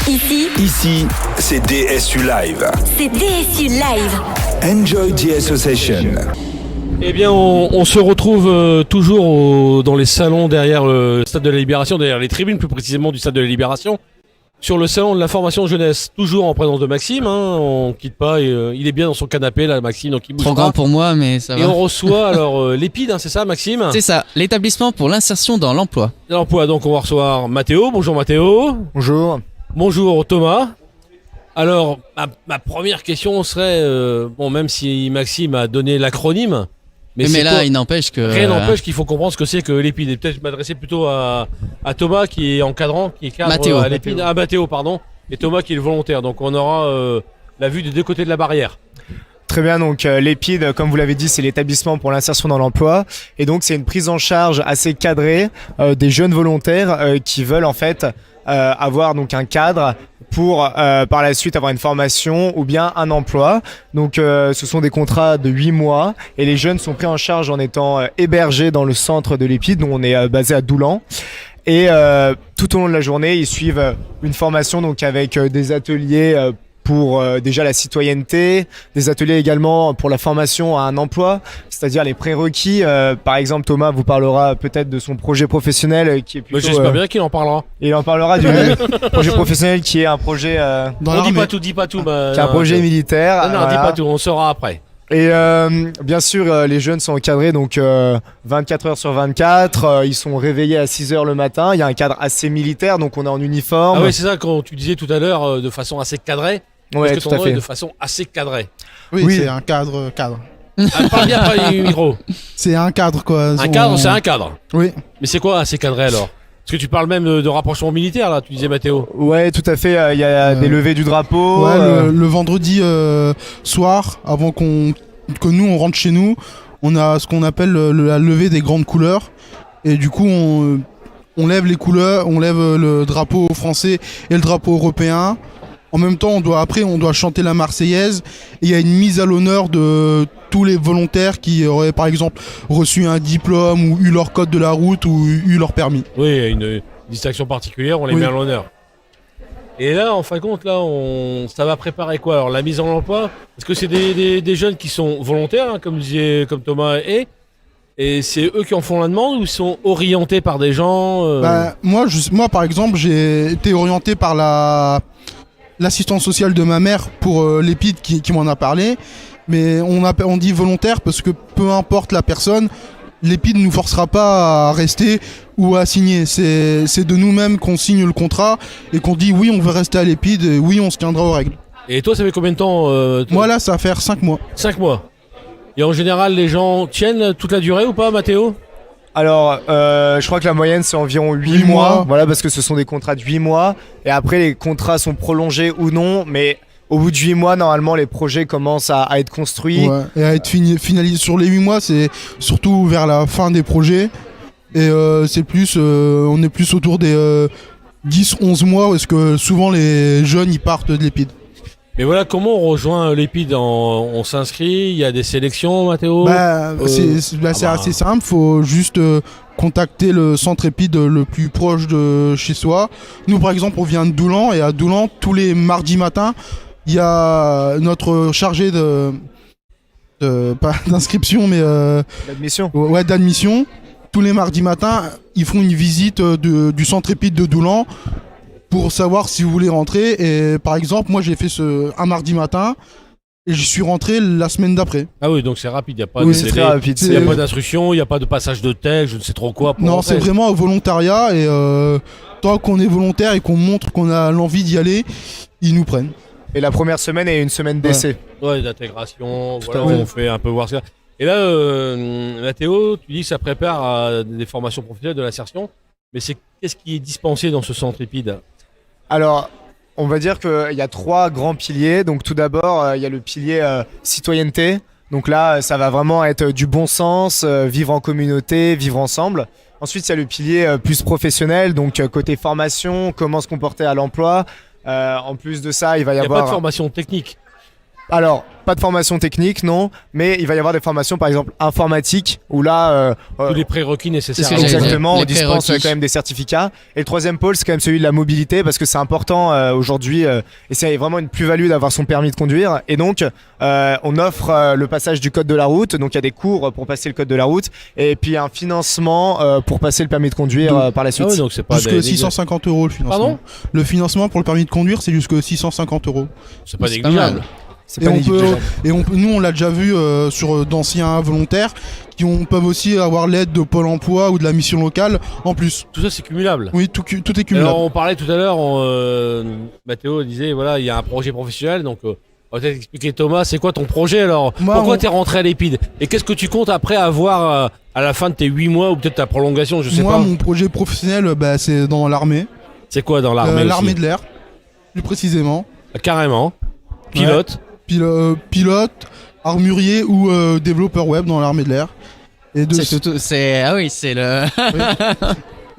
Ici, c'est DSU Live. C'est DSU Live. Enjoy DSU Session. Eh bien, on se retrouve toujours dans les salons derrière le Stade de la Libération, derrière les tribunes plus précisément du Stade de la Libération, sur le salon de l'information jeunesse, toujours en présence de Maxime, on quitte pas, il est bien dans son canapé là, Maxime, donc il bouge Trop pas. grand pour moi, mais ça va. Et on reçoit alors l'EPID, c'est ça Maxime ? C'est ça, l'établissement pour l'insertion dans l'emploi. L'emploi, donc on va recevoir Mathéo. Bonjour Mathéo. Bonjour. Bonjour Thomas. Alors, ma première question serait, même si Maxime a donné l'acronyme, mais là, il n'empêche que... Rien n'empêche qu'il faut comprendre ce que c'est que l'EPID. Et peut-être m'adresser plutôt à Thomas qui est encadrant, qui est cadre Mathéo. à l'EPID. Ah, Mathéo, pardon. Et Thomas qui est le volontaire. Donc on aura la vue des deux côtés de la barrière. Très bien, donc l'EPID, comme vous l'avez dit, c'est l'établissement pour l'insertion dans l'emploi. Et donc c'est une prise en charge assez cadrée des jeunes volontaires qui veulent en fait avoir donc un cadre pour par la suite avoir une formation ou bien un emploi. Donc ce sont des contrats de 8 mois et les jeunes sont pris en charge en étant hébergés dans le centre de l'EPID, dont on est basé à Doulan. Et tout au long de la journée, ils suivent une formation donc avec des ateliers pour déjà la citoyenneté, des ateliers également pour la formation à un emploi, c'est-à-dire les prérequis. Par exemple, Thomas vous parlera peut-être de son projet professionnel qui est plutôt... J'espère bien qu'il en parlera. Il en parlera du projet professionnel qui est un projet... On dit pas tout, dis pas tout. qui est un projet militaire. Non, dis pas tout, on saura après. Et bien sûr, les jeunes sont encadrés donc 24 heures sur 24. Ils sont réveillés à 6 heures le matin. Il y a un cadre assez militaire, donc on est en uniforme. Ah oui, c'est ça, quand tu disais tout à l'heure, de façon assez cadrée. Ouais, parce que tout à ton nom est fait. de façon assez cadrée. Oui, c'est un cadre. Parle bien après le micro. C'est un cadre, quoi. Un cadre, c'est un cadre. Oui. Mais c'est quoi assez cadré alors ? Parce que tu parles même de rapprochement militaire là, tu disais Mathéo. Ouais, tout à fait. Il y a des levées du drapeau. Ouais, le vendredi soir, avant que nous on rentre chez nous, on a ce qu'on appelle la levée des grandes couleurs. Et du coup, on lève les couleurs, on lève le drapeau français et le drapeau européen. En même temps, on doit chanter la Marseillaise. Et il y a une mise à l'honneur de tous les volontaires qui auraient, par exemple, reçu un diplôme ou eu leur code de la route ou eu leur permis. Oui, une distinction particulière, on les met à l'honneur. Et là, en fin de compte, là, ça va préparer quoi ? Alors, la mise en emploi, est-ce que c'est des jeunes qui sont volontaires, hein, comme Thomas et c'est eux qui en font la demande ou ils sont orientés par des gens Moi, par exemple, j'ai été orienté par l'assistante sociale de ma mère pour l'EPID qui m'en a parlé. Mais on dit volontaire parce que peu importe la personne, l'EPID ne nous forcera pas à rester ou à signer. C'est de nous-mêmes qu'on signe le contrat et qu'on dit oui, on veut rester à l'EPID et oui, on se tiendra aux règles. Et toi, ça fait combien de temps Moi là, ça va faire 5 mois. 5 mois. Et en général, les gens tiennent toute la durée ou pas, Mathéo ? Alors, je crois que la moyenne c'est environ 8 mois. Voilà, parce que ce sont des contrats de 8 mois. Et après, les contrats sont prolongés ou non. Mais au bout de 8 mois, normalement, les projets commencent à être construits. Ouais, et à être finalisés. Sur les 8 mois, c'est surtout vers la fin des projets. Et c'est plus, on est plus autour des 10-11 mois parce que souvent les jeunes ils partent de l'EPID. Mais voilà, comment on rejoint l'EPID ? On s'inscrit, il y a des sélections, Mathéo ? C'est assez simple, faut juste contacter le centre EPID le plus proche de chez soi. Nous par exemple, on vient de Doulan et à Doulan, tous les mardis matins, il y a notre chargé pas d'inscription mais L'admission. Ouais, d'admission. Tous les mardis matins, ils font une visite du centre EPID de Doulan pour savoir si vous voulez rentrer. Et par exemple, moi j'ai fait un mardi matin et je suis rentré la semaine d'après. Ah oui, donc c'est rapide, il n'y a pas c'est très rapide. Il n'y a pas d'instruction, il n'y a pas de passage de texte, je ne sais trop quoi. Pour non, rentrer. c'est vraiment un volontariat et tant qu'on est volontaire et qu'on montre qu'on a l'envie d'y aller, ils nous prennent. Et la première semaine est une semaine d'essai. Ouais, d'intégration, voilà, à fait. on fait un peu voir ça. Et là, Mathéo, tu dis que ça prépare à des formations professionnelles de l'insertion, mais qu'est-ce qui est dispensé dans ce centre EPID ? Alors, on va dire qu'il y a 3 grands piliers. Donc tout d'abord, il y a le pilier citoyenneté. Donc là, ça va vraiment être du bon sens, vivre en communauté, vivre ensemble. Ensuite, il y a le pilier plus professionnel, donc côté formation, comment se comporter à l'emploi. En plus de ça, il va y Il n'y a avoir... pas de formation technique. Alors, pas de formation technique, non, mais il va y avoir des formations, par exemple, informatique, où là... Tous les prérequis nécessaires. C'est ce que j'allais dire. Exactement, on Les dispense prérequis. quand même des certificats. Et le troisième pôle, c'est quand même celui de la mobilité, parce que c'est important aujourd'hui, et c'est vraiment une plus-value d'avoir son permis de conduire. Et donc, on offre le passage du code de la route, donc il y a des cours pour passer le code de la route, et puis un financement pour passer le permis de conduire par la Ah suite. ouais, donc c'est pas Jusque des- 650 € le financement. Pardon Le financement pour le permis de conduire, c'est jusque 650 €. c'est pas C'est pas négligeable. mal. C'est Et pas on peut, négligeable. nous on l'a déjà vu sur d'anciens volontaires peuvent aussi avoir l'aide de Pôle Emploi ou de la mission locale en plus. Tout ça c'est cumulable. Oui, tout est cumulable. Alors on parlait tout à l'heure, Mathéo disait voilà il y a un projet professionnel donc on va peut-être expliquer Thomas c'est quoi ton projet alors. Moi, Pourquoi on- t'es rentré à l'Épide et qu'est-ce que tu comptes après avoir à la fin de tes 8 mois ou peut-être ta prolongation je sais Moi, pas. mon projet professionnel, c'est dans l'armée. C'est quoi dans l'armée L'armée aussi de l'air, plus précisément. Carrément. Pilote. Pilote, armurier ou développeur web dans l'armée de l'air. Et de C'est surtout, ah oui, c'est le.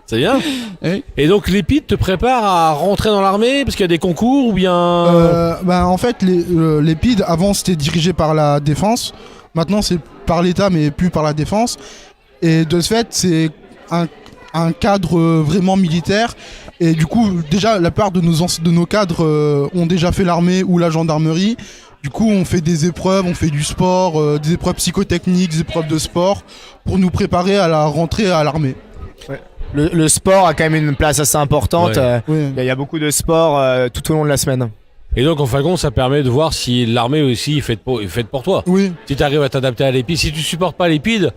C'est bien. Oui. Et donc l'Épide te prépare à rentrer dans l'armée parce qu'il y a des concours ou bien. En fait, l'Épide, avant, c'était dirigé par la défense. Maintenant, c'est par l'État, mais plus par la défense. Et de ce fait, c'est un cadre vraiment militaire. Et du coup, déjà, la plupart de nos cadres ont déjà fait l'armée ou la gendarmerie. Du coup, on fait des épreuves, on fait du sport, des épreuves psychotechniques, des épreuves de sport, pour nous préparer à la rentrée à l'armée. Le sport a quand même une place assez importante. Ouais. Oui. Il y a beaucoup de sport tout au long de la semaine. Et donc en fin de compte ça permet de voir si l'armée aussi est faite pour toi. Oui. Si tu arrives à t'adapter à l'Épide, si tu supportes pas l'Épide,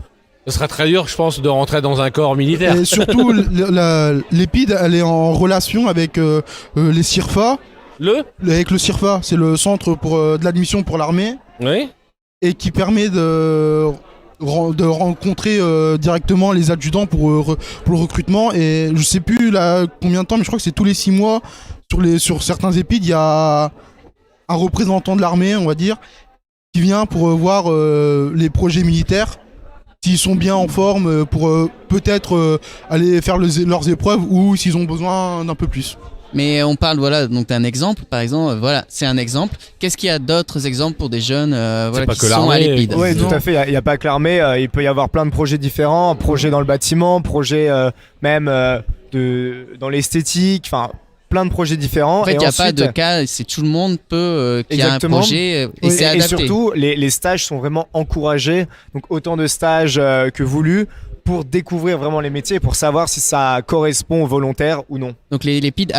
ce sera très dur, je pense, de rentrer dans un corps militaire. Et surtout, l'Épide, elle est en relation avec les CIRFA. Avec le CIRFA, c'est le centre de l'admission pour l'armée, Oui. et qui permet de rencontrer directement les adjudants pour le recrutement. Et je sais plus combien de temps, mais je crois que c'est tous les 6 mois. Sur certains épides, il y a un représentant de l'armée, on va dire, qui vient pour voir les projets militaires, s'ils sont bien en forme, pour peut-être aller faire leurs épreuves, ou s'ils ont besoin d'un peu plus. Mais on parle donc d'un exemple, par exemple, voilà, c'est un exemple. Qu'est-ce qu'il y a d'autres exemples pour des jeunes pas qui que sont à l'armée, l'Épide? Oui, Non. tout à fait. Il n'y a pas que l'armée. Il peut y avoir plein de projets différents. Projets dans le bâtiment, projets même dans l'esthétique. Enfin, plein de projets différents. En fait, il Et n'y a pas ensuite, de cas, c'est tout le monde qui a un Exactement. projet et et, c'est et adapté. surtout, les stages sont vraiment encouragés. Donc, autant de stages que voulu pour découvrir vraiment les métiers, pour savoir si ça correspond aux volontaires ou non. Donc l'Épide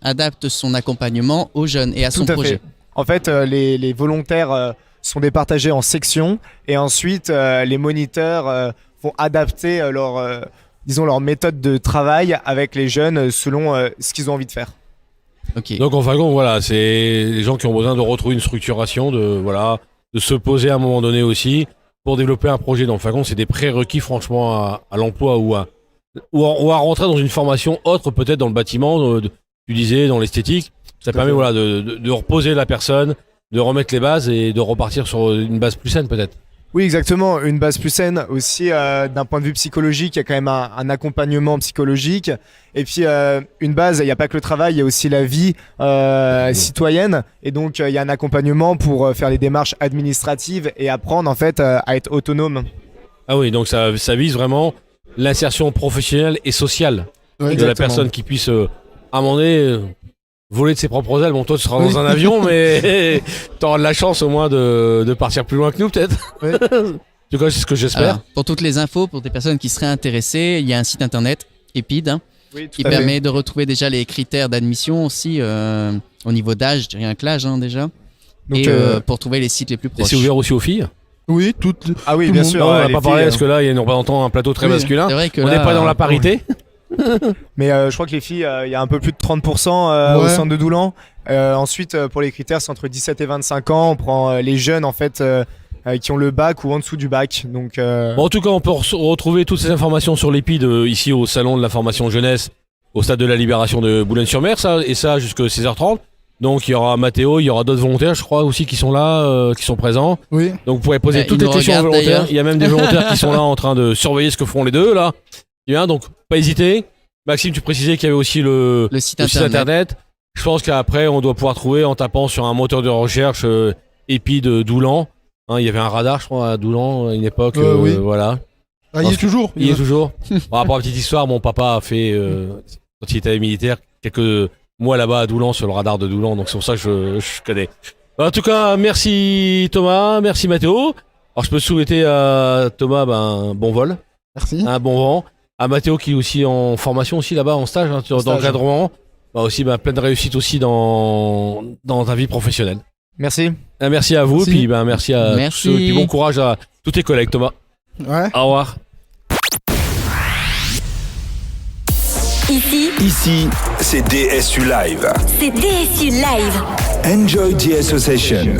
adapte son accompagnement aux jeunes et à son Tout à projet. fait. En fait, les volontaires sont départagés en sections et ensuite les moniteurs vont adapter leur méthode de travail avec les jeunes selon ce qu'ils ont envie de faire. Ok. Donc en fin de compte, voilà, c'est les gens qui ont besoin de retrouver une structuration, de se poser à un moment donné aussi pour développer un projet. Donc en fin de compte, c'est des prérequis franchement à l'emploi ou à rentrer dans une formation autre, peut-être dans le bâtiment, tu disais, dans l'esthétique. Ça permet de reposer la personne, de remettre les bases et de repartir sur une base plus saine peut-être. Oui, exactement. Une base plus saine aussi d'un point de vue psychologique. Il y a quand même un accompagnement psychologique. Et puis une base, il n'y a pas que le travail, il y a aussi la vie citoyenne. Et donc il y a un accompagnement pour faire les démarches administratives et apprendre en fait à être autonome. Ah oui, donc ça vise vraiment l'insertion professionnelle et sociale Ouais, de la exactement. personne qui puisse à un moment donné voler de ses propres ailes. Bon, toi tu seras dans un avion, mais t'auras de la chance au moins de partir plus loin que nous peut-être. Ouais. En tout cas, c'est ce que j'espère. Alors, pour toutes les infos, pour des personnes qui seraient intéressées, il y a un site internet, Épide, Oui, tout qui à fait. permet de retrouver déjà les critères d'admission aussi au niveau d'âge, rien que l'âge déjà, Donc, et pour trouver les sites les plus Et proches. c'est ouvert aussi aux filles. Oui, toutes. Ah oui, tout bien le monde- sûr. Non, on va les pas parler filles, parce que là, il y a une représentant un plateau très Oui, masculin. C'est vrai que On là, n'est pas dans la parité. Mais je crois que les filles, il y a un peu plus de 30% au Ouais. centre de Doulan. Ensuite, pour les critères, c'est entre 17 et 25 ans. On prend les jeunes en fait qui ont le bac ou en dessous du bac. Donc, Bon, en tout cas, on peut retrouver toutes ces informations sur l'Épide ici au salon de la formation jeunesse au stade de la Libération de Boulogne-sur-Mer, ça jusqu'à 16h30. Donc il y aura Mathéo, il y aura d'autres volontaires, je crois aussi qui sont là, qui sont présents. Oui. Donc vous pourrez poser Il toutes les nous questions aux regarde, volontaires. d'ailleurs. Il y a même des volontaires qui sont là en train de surveiller ce que font les deux là. Bien, donc pas hésiter. Maxime, tu précisais qu'il y avait aussi le le site site internet. internet. Je pense qu'après, on doit pouvoir trouver en tapant sur un moteur de recherche EPI de Doulan. Hein, il y avait un radar, je crois, à Doulan à une époque. Oui. Voilà. Ah, il y est toujours. Il y est toujours. Par rapport à la petite histoire, mon papa a fait, quand il était militaire, quelques mois là-bas à Doulan, sur le radar de Doulan. Donc c'est pour ça que je connais. En tout cas, merci Thomas, merci Mathéo. Alors je peux souhaiter à Thomas bon vol, Merci. un bon vent. À Mathéo qui est aussi en formation aussi là-bas, en stage, dans l'encadrement. Aussi plein de réussite aussi dans ta vie professionnelle. Merci. Merci à vous, Merci. puis merci à tous ceux, puis bon courage à tous tes collègues Thomas. Ouais. Au revoir. Ici, c'est DSU Live. C'est DSU Live. Enjoy the association.